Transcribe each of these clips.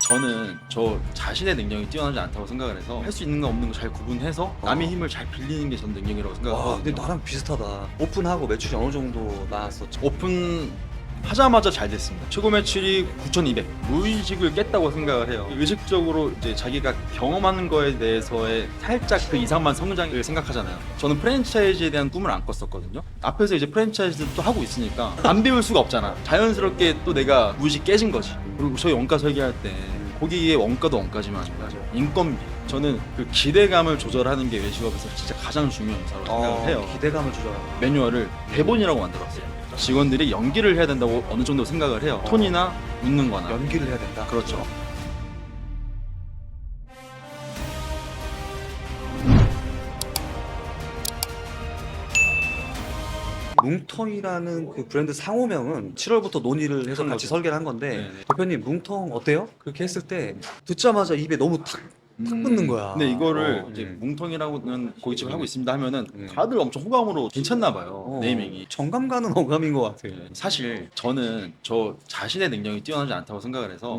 저는 저 자신의 능력이 뛰어나지 않다고 생각을 해서 할 수 있는 거 없는 거 잘 구분해서 남의 힘을 잘 빌리는 게 전 능력이라고 와, 생각하거든요. 근데 나랑 비슷하다. 오픈하고 매출이 어느 정도 나왔었죠? 오픈 하자마자 잘 됐습니다. 최고 매출이 9,200. 무의식을 깼다고 생각을 해요. 의식적으로 이제 자기가 경험하는 거에 대해서의 살짝 그 이상만 성장을 생각하잖아요. 저는 프랜차이즈에 대한 꿈을 안 꿨었거든요. 앞에서 이제 프랜차이즈도 또 하고 있으니까 안 배울 수가 없잖아. 자연스럽게 또 내가 무의식 깨진 거지. 그리고 저희 원가 설계할 때 거기에 원가도 원가지만 인건비, 저는 그 기대감을 조절하는 게 외식업에서 진짜 가장 중요한 요소라고 생각을 해요. 기대감을 조절하는. 매뉴얼을 대본이라고 만들었어요. 직원들이 연기를 해야 된다고 어느 정도 생각을 해요. 톤이나 웃는 거나. 연기를 해야 된다. 그렇죠. 뭉텅이라는 그 브랜드 상호명은 7월부터 논의를 해서 그런 같이 거죠. 설계를 한 건데 네네. 대표님 뭉텅 어때요? 그렇게 했을 때 듣자마자 입에 너무 탁 붙는 거야. 근데 이거를 이제 음. 뭉텅이라고는 고깃집을 하고 있습니다 하면은 음. 다들 엄청 호감으로 괜찮나 봐요. 네이밍이. 정감 가는 어감인 것 같아. 사실 저는 저 자신의 능력이 뛰어나지 않다고 생각을 해서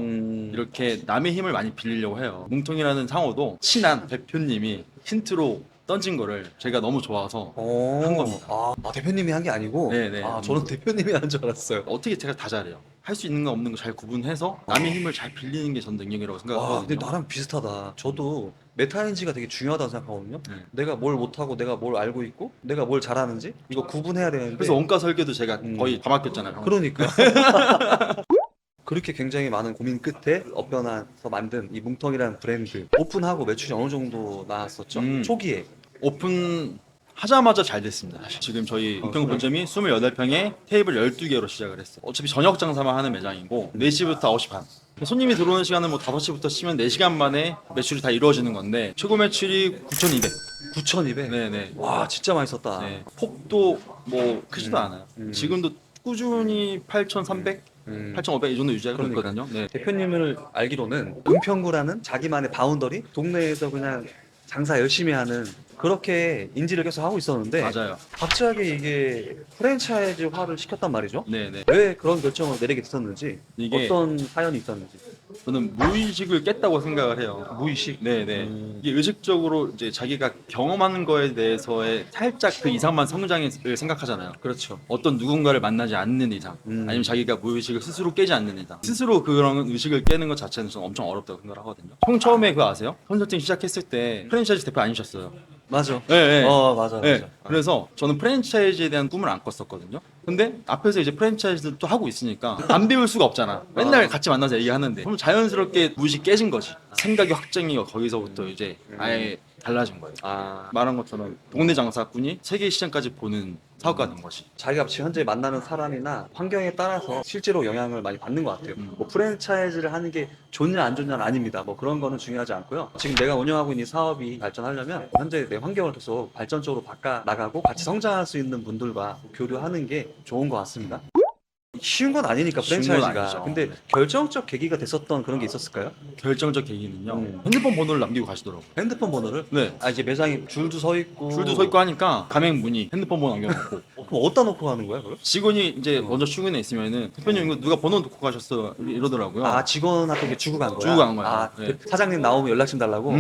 이렇게 남의 힘을 많이 빌리려고 해요. 뭉텅이라는 상호도 친한 대표님이 힌트로 던진 거를 제가 너무 좋아서 한 겁니다. 대표님이 한 게 아니고. 네네. 저는 대표님이 한 줄 알았어요. 어떻게 제가 다 잘해요. 할 수 있는 거 없는 거 잘 구분해서 남의 힘을 잘 빌리는 게 전 능력이라고 와, 생각하거든요. 근데 나랑 비슷하다. 저도 메타인지가 되게 중요하다고 생각하거든요. 네. 내가 뭘 못하고 내가 뭘 알고 있고 내가 뭘 잘하는지 이거 구분해야 되는데. 그래서 원가 설계도 제가 거의 다 맡겼잖아요. 그러니까. 그렇게 굉장히 많은 고민 끝에 업변해서 만든 이 뭉텅이라는 브랜드 오픈하고 매출이 어느 정도 나왔었죠? 초기에. 오픈 하자마자 잘 됐습니다. 사실. 지금 저희 은평 본점이 28평에 테이블 12개로 시작을 했어요. 어차피 저녁 장사만 하는 매장이고 4시부터 9시 반. 손님이 들어오는 시간은 뭐 5시부터 치면 4시간 만에 매출이 다 이루어지는 건데 최고 매출이 9,200. 9,200. 네네. 와, 진짜 많이 썼다. 네. 폭도 뭐 크지도 않아요. 지금도 꾸준히 8,300, 8,500 이 정도 유지하고 있거든요. 네. 대표님을 알기로는 은평구라는 자기만의 바운더리, 동네에서 그냥 장사 열심히 하는 그렇게 인지를 계속 하고 있었는데 맞아요. 갑자기 이게 프랜차이즈화를 시켰단 말이죠. 네네. 왜 그런 결정을 내리게 됐었는지, 이게 어떤 사연이 있었는지. 저는 무의식을 깼다고 생각을 해요. 무의식? 네네. 이게 의식적으로 이제 자기가 경험하는 거에 대해서의 살짝 그 이상만 성장을 생각하잖아요. 그렇죠. 어떤 누군가를 만나지 않는 이상, 아니면 자기가 무의식을 스스로 깨지 않는 이상, 스스로 그런 의식을 깨는 것 자체는 저는 엄청 어렵다고 생각을 하거든요. 형 처음에 그거 아세요? 컨설팅 시작했을 때 프랜차이즈 대표 아니셨어요. 맞아. 네, 네. 맞아. 네. 그래서 저는 프랜차이즈에 대한 꿈을 안 꿨었거든요. 근데 앞에서 이제 프랜차이즈도 또 하고 있으니까 안 배울 수가 없잖아. 맨날 같이 만나서 얘기하는데 그럼 자연스럽게 무의식 깨진 거지. 생각이 확정이 거기서부터 이제 아예 달라진 거예요. 말한 것처럼 동네 장사꾼이 세계 시장까지 보는 사업가 된 것이. 자기가 지금 현재 만나는 사람이나 환경에 따라서 실제로 영향을 많이 받는 것 같아요. 뭐 프랜차이즈를 하는 게 좋냐 안 좋냐는 아닙니다. 뭐 그런 거는 중요하지 않고요. 지금 내가 운영하고 있는 이 사업이 발전하려면 현재 내 환경을 계속 발전적으로 바꿔 나가고 같이 성장할 수 있는 분들과 교류하는 게 좋은 것 같습니다. 쉬운 건 아니니까 쉬운 건 프랜차이즈가. 아니죠. 근데 네. 결정적 계기가 됐었던 그런 게 있었을까요? 결정적 계기는요. 핸드폰 번호를 남기고 가시더라고요. 핸드폰 번호를? 네. 이제 매장에 줄도 서 있고. 줄도 서 있고 하니까 가맹 문의 핸드폰 번호 남겨놓고 그럼 어디다 놓고 가는 거야, 그걸? 직원이 이제 먼저 출근해 있으면은 대표님 이거 누가 번호 놓고 가셨어 이러더라고요. 직원한테 이게 주고 간 거야? 주고 간 거야. 네. 사장님 나오면 연락 좀 달라고?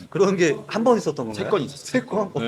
그런 게 한 번 있었던 건가요? 3건 있었어요. 3건?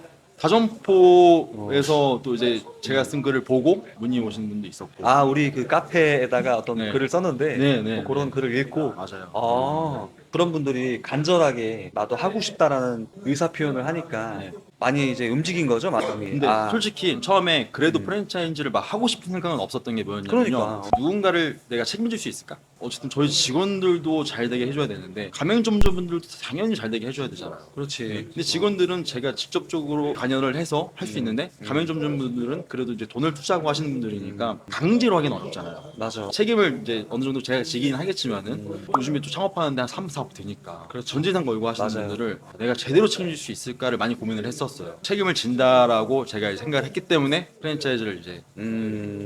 네. 다점포에서 또 이제 제가 쓴 글을 보고 문의 오시는 분도 있었고. 우리 그 카페에다가 어떤 네. 글을 썼는데 네. 그런 글을 읽고 맞아요. 그런 분들이 간절하게 나도 하고 싶다라는 의사 표현을 하니까 네. 많이 이제 움직인 거죠, 마음이. 근데 솔직히 처음에 그래도 프랜차이즈를 막 하고 싶은 생각은 없었던 게 뭐였냐면요. 그러니까. 누군가를 내가 책임질 수 있을까? 어쨌든 저희 직원들도 잘 되게 해줘야 되는데 가맹점주분들도 당연히 잘 되게 해줘야 되잖아요. 그렇지. 근데 직원들은 제가 직접적으로 관여를 해서 할 수 있는데 가맹점주분들은 그래도 이제 돈을 투자하고 하시는 분들이니까 강제로 하기는 어렵잖아요. 맞아. 책임을 이제 어느 정도 제가 지긴 하겠지만은 요즘에 또 창업하는데 한 3, 4억 되니까 전재산 걸고 하시는 맞아요. 분들을 내가 제대로 책임질 수 있을까를 많이 고민을 했었어요. 책임을 진다라고 제가 생각을 했기 때문에 프랜차이즈를 이제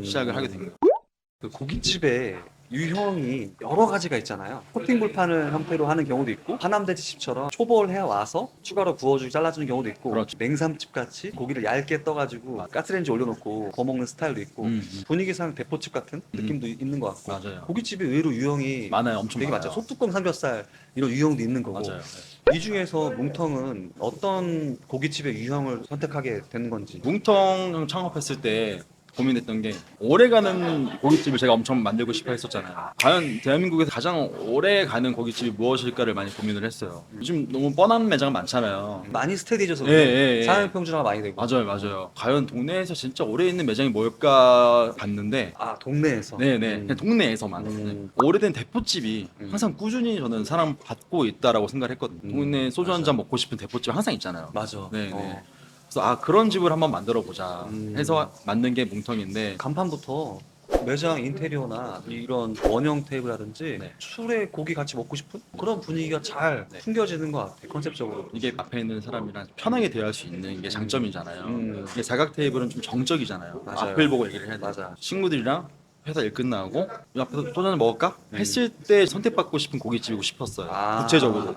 시작을 하게 된 거예요. 그 고깃집에 유형이 여러 가지가 있잖아요. 코팅 불판을 형태로 하는 경우도 있고, 하남돼지집처럼 초벌해 와서 추가로 구워주고 잘라주는 경우도 있고, 그렇죠. 냉삼집 같이 고기를 얇게 떠가지고 가스레인지 올려놓고 구워 먹는 스타일도 있고, 분위기상 대포집 같은 느낌도 있는 것 같고, 맞아요. 고깃집이 의외로 유형이 많아요. 엄청 되게 많아요. 많죠. 소뚜껑 삼겹살 이런 유형도 있는 거고. 맞아요. 이 중에서 뭉텅은 어떤 고깃집의 유형을 선택하게 되는 건지. 뭉텅 창업했을 때 고민했던 게 오래가는 고깃집을 제가 엄청 만들고 싶어 했었잖아요. 과연 대한민국에서 가장 오래가는 고깃집이 무엇일까를 많이 고민을 했어요. 요즘 너무 뻔한 매장 많잖아요. 많이 스테디져서 예. 사용 평준화가 많이 되고. 맞아요. 과연 동네에서 진짜 오래 있는 매장이 뭘까 봤는데 아, 동네에서. 그냥 동네에서만 오래된 대포집이 음. 항상 꾸준히 저는 사랑 받고 있다라고 생각을 했거든요. 동네 소주 한 잔 먹고 싶은 대포집 항상 있잖아요. 맞아. 네. 그래서 그런 집을 한번 만들어 보자 해서 만든 게 뭉텅인데 간판부터 매장 인테리어나 이런 원형 테이블이라든지 네. 술에 고기 같이 먹고 싶은 그런 분위기가 잘 네. 풍겨지는 것 같아, 컨셉적으로. 이게 앞에 있는 사람이랑 편하게 대화할 수 있는 게 장점이잖아요. 이게 사각 테이블은 좀 정적이잖아요. 맞아요. 앞을 보고 얘기를 해야 돼. 맞아. 친구들이랑 회사 일 끝나고 이 앞에서 소주 한잔 먹을까? 했을 때 선택받고 싶은 고깃집이고 싶었어요. 구체적으로.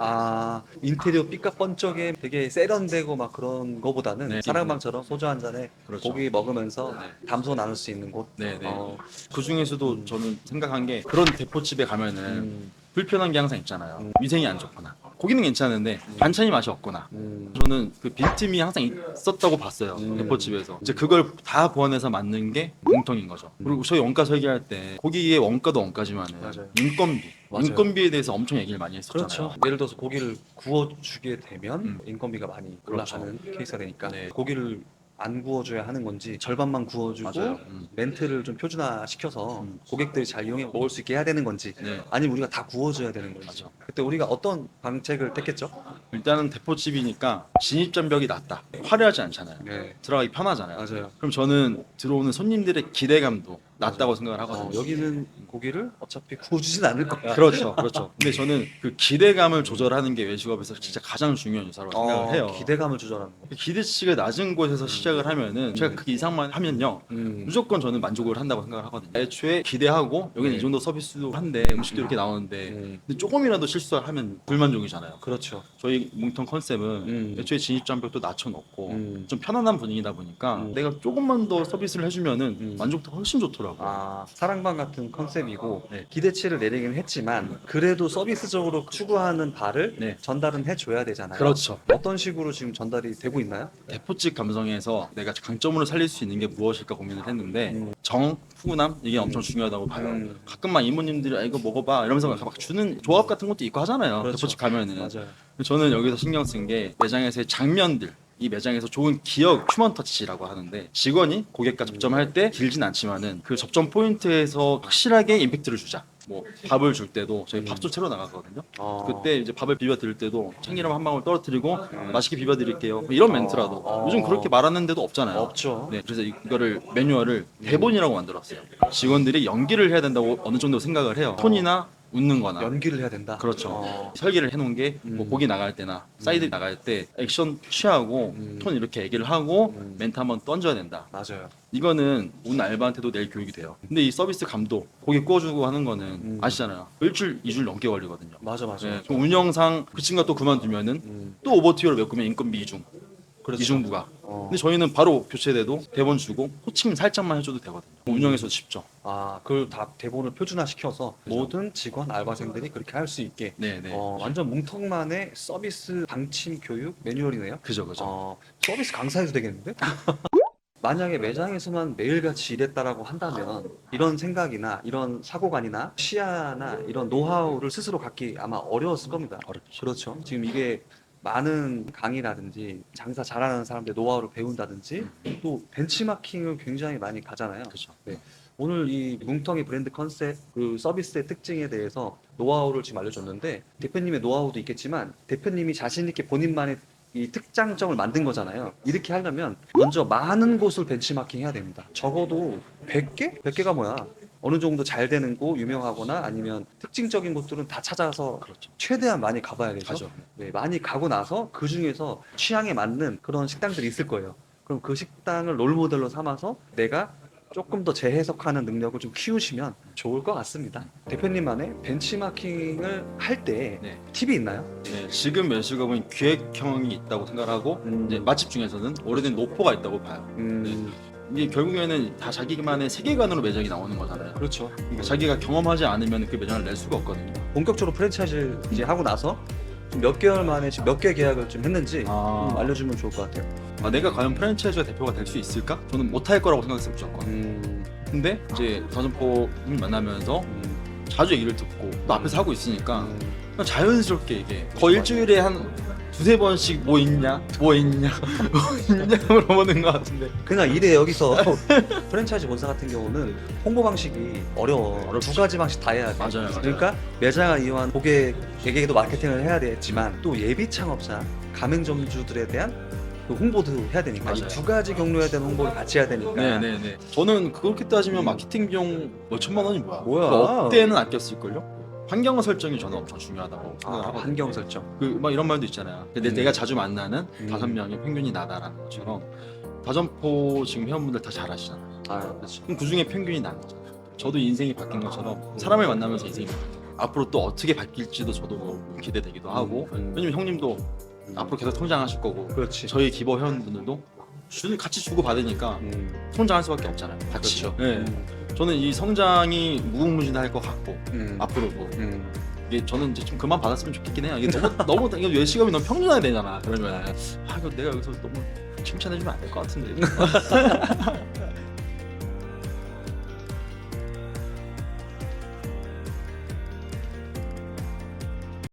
인테리어 삐까뻔쩍에 되게 세련되고 막 그런 거보다는 네. 사랑방처럼 소주 한 잔에 그렇죠. 고기 먹으면서 담소 나눌 수 있는 곳. 네네. 어, 그 중에서도 저는 생각한 게 그런 대포집에 가면은 음, 불편한 게 항상 있잖아요. 위생이 안 좋거나 고기는 괜찮은데 반찬이 맛이 없거나 저는 그 빈틈이 항상 있었다고 봤어요. 대포집에서 이제 그걸 다 보완해서 만든 게 뭉텅인 거죠. 그리고 저희 원가 설계할 때 고기의 원가도 원가지만은 맞아요. 인건비 맞아요. 인건비에 대해서 엄청 얘기를 많이 했었잖아요. 그렇죠. 예를 들어서 고기를 구워주게 되면 인건비가 많이 그렇죠. 올라가는 케이스가 되니까 네. 고기를 안 구워줘야 하는 건지 절반만 구워주고 맞아요. 멘트를 좀 표준화시켜서 고객들이 잘 이용해 먹을 수 있게 해야 되는 건지 네. 아니면 우리가 다 구워줘야 되는 건지. 맞아. 그때 우리가 어떤 방책을 택했죠? 일단은 대포집이니까 진입장벽이 낮다. 화려하지 않잖아요. 네, 들어가기 편하잖아요. 맞아요. 그럼 저는 들어오는 손님들의 기대감도 낮다고 생각을 하거든요. 여기는 고기를 어차피 구워주진 않을 거야. 그렇죠. 근데 저는 그 기대감을 조절하는 게 외식업에서 진짜 가장 중요한 요소라고 생각을 해요. 기대감을 조절하는 거. 그 기대치가 낮은 곳에서 시작을 하면은 제가 그 이상만 하면요 무조건 저는 만족을 한다고 생각을 하거든요. 애초에 기대하고 여기는 이 정도 서비스도 한데 음식도 이렇게 나오는데 근데 조금이라도 실수를 하면 불만족이잖아요. 그렇죠. 저희 뭉텅 컨셉은 애초에 진입장벽도 낮춰놓고 좀 편안한 분위기다 보니까 내가 조금만 더 서비스를 해주면은 만족도가 훨씬 좋더라고요. 사랑방 같은 컨셉이고 네. 기대치를 내리긴 했지만 그래도 서비스적으로 추구하는 바를 네. 전달은 해줘야 되잖아요. 그렇죠. 어떤 식으로 지금 전달이 되고 있나요? 대포집 감성에서 내가 강점으로 살릴 수 있는 게 무엇일까 고민을 했는데 정, 푸근함 이게 엄청 중요하다고 봐요. 가끔만 이모님들이 이거 먹어봐 이러면서 막 주는 조합 같은 것도 있고 하잖아요. 그렇죠. 대포집 가면은. 맞아요. 저는 여기서 신경 쓴 게 매장에서의 장면들 이 매장에서 좋은 기억 휴먼 터치라고 하는데 직원이 고객과 접점할 때 길진 않지만은 그 접점 포인트에서 확실하게 임팩트를 주자. 뭐 밥을 줄 때도 저희 밥도 채로 나가거든요. 그때 이제 밥을 비벼 드릴 때도 참기름 한 방울 떨어뜨리고 맛있게 비벼 드릴게요. 뭐 이런 멘트라도 요즘 그렇게 말하는 데도 없잖아요. 없죠. 네, 그래서 이거를 매뉴얼을 대본이라고 만들었어요. 직원들이 연기를 해야 된다고 어느 정도 생각을 해요. 톤이나 웃는 거나 연기를 해야 된다. 그렇죠. 설계를 해놓은 게 뭐 고기 나갈 때나 사이드 나갈 때 액션 취하고 톤 이렇게 얘기를 하고 멘트 한번 던져야 된다. 맞아요. 이거는 온 알바한테도 내일 교육이 돼요. 근데 이 서비스 감독 고기 구워주고 하는 거는 아시잖아요. 일주일, 2주일 넘게 걸리거든요. 맞아. 네, 그럼 운영상 그 친구가 또 그만두면은 또 오버티어를 메꾸면 인건비 이중. 그렇죠. 이중부가. 근데 저희는 바로 교체돼도 대본 주고 호칭 살짝만 해줘도 되거든요. 운영에서도 쉽죠. 그걸 다 대본을 표준화시켜서 모든 직원, 알바생들이 그렇게 할 수 있게. 네네. 완전 뭉텅만의 서비스 방침 교육 매뉴얼이네요. 그죠. 서비스 강사해도 되겠는데? 만약에 매장에서만 매일같이 일했다라고 한다면 이런 생각이나 이런 사고관이나 시야나 이런 노하우를 스스로 갖기 아마 어려웠을 겁니다. 어렵죠. 그렇죠. 지금 이게 많은 강의라든지 장사 잘하는 사람들 노하우를 배운다든지 또 벤치마킹을 굉장히 많이 가잖아요. 그죠. 네. 오늘 이 뭉텅이 브랜드 컨셉 그 서비스의 특징에 대해서 노하우를 지금 알려줬는데 대표님의 노하우도 있겠지만 대표님이 자신 있게 본인만의 이 특장점을 만든 거잖아요. 이렇게 하려면 먼저 많은 곳을 벤치마킹 해야 됩니다. 적어도 100개? 100개가 뭐야? 어느 정도 잘 되는 곳, 유명하거나 아니면 특징적인 곳들은 다 찾아서 그렇죠. 최대한 많이 가봐야 되죠. 가죠. 네, 많이 가고 나서 그 중에서 취향에 맞는 그런 식당들이 있을 거예요. 그럼 그 식당을 롤모델로 삼아서 내가 조금 더 재해석하는 능력을 좀 키우시면 좋을 것 같습니다. 대표님만의 벤치마킹을 할 때 네. 팁이 있나요? 네, 지금 면식업은 기획형이 있다고 생각하고 이제 맛집 중에서는 오래된 노포가 있다고 봐요. 이게 결국에는 다 자기만의 세계관으로 매장이 나오는 거잖아요. 그렇죠. 그러니까 자기가 경험하지 않으면 그 매장을 낼 수가 없거든요. 본격적으로 프랜차이즈 이제 하고 나서 좀 몇 개월 만에 지금 몇 개 계약을 좀 했는지 좀 알려주면 좋을 것 같아요. 내가 과연 프랜차이즈가 대표가 될 수 있을까? 저는 못할 거라고 생각했어요, 무조건. 근데 이제 다점포 만나면서 자주 얘기를 듣고 또 앞에서 하고 있으니까 그냥 자연스럽게 이게 거의 일주일에 한 두세 번씩 뭐 있냐 뭐 있냐 물어보는 것 같은데. 그냥 이래 여기서 프랜차이즈 본사 같은 경우는 홍보 방식이 어려워. 어렵지. 두 가지 방식 다 해야 돼. 맞아요. 그러니까 매장을 이용한 고객에게도 마케팅을 해야 되지만 또 예비 창업자, 가맹점주들에 대한 그 홍보도 해야 되니까 이 맞아요. 두 가지 경로에 대한 홍보를 같이 해야 되니까. 네네네. 저는 그렇게 따지면 마케팅 비용 몇 천만 원이 뭐야? 뭐야? 그 억대는 아꼈을걸요? 환경 설정이 저는 엄청 중요하다고 생각하고 환경 설정. 그 막 이런 말도 있잖아요. 내가 자주 만나는 음. 5명의 평균이 나다라는 것처럼 다점포 지금 회원분들 다 잘 아시잖아요. 그렇죠. 그럼 그 중에 평균이 나는 거잖아요. 저도 인생이 바뀐 것처럼 사람을 만나면서 인생이 바뀌어요. 앞으로 또 어떻게 바뀔지도 저도 뭐 기대되기도 하고 왜냐면 형님도 앞으로 계속 성장하실 거고 그렇지. 저희 기버 회원분들도 같이 주고 받으니까 성장할 수밖에 없잖아요. 같이. 그렇죠. 네. 저는 이 성장이 무궁무진할 것 같고 앞으로도 이게 저는 이제 좀 그만 받았으면 좋겠긴 해요. 이게 너무 이거 외식업이 너무 평준화되잖아. 그러면 이거 내가 여기서 너무 칭찬해주면 안 될 것 같은데.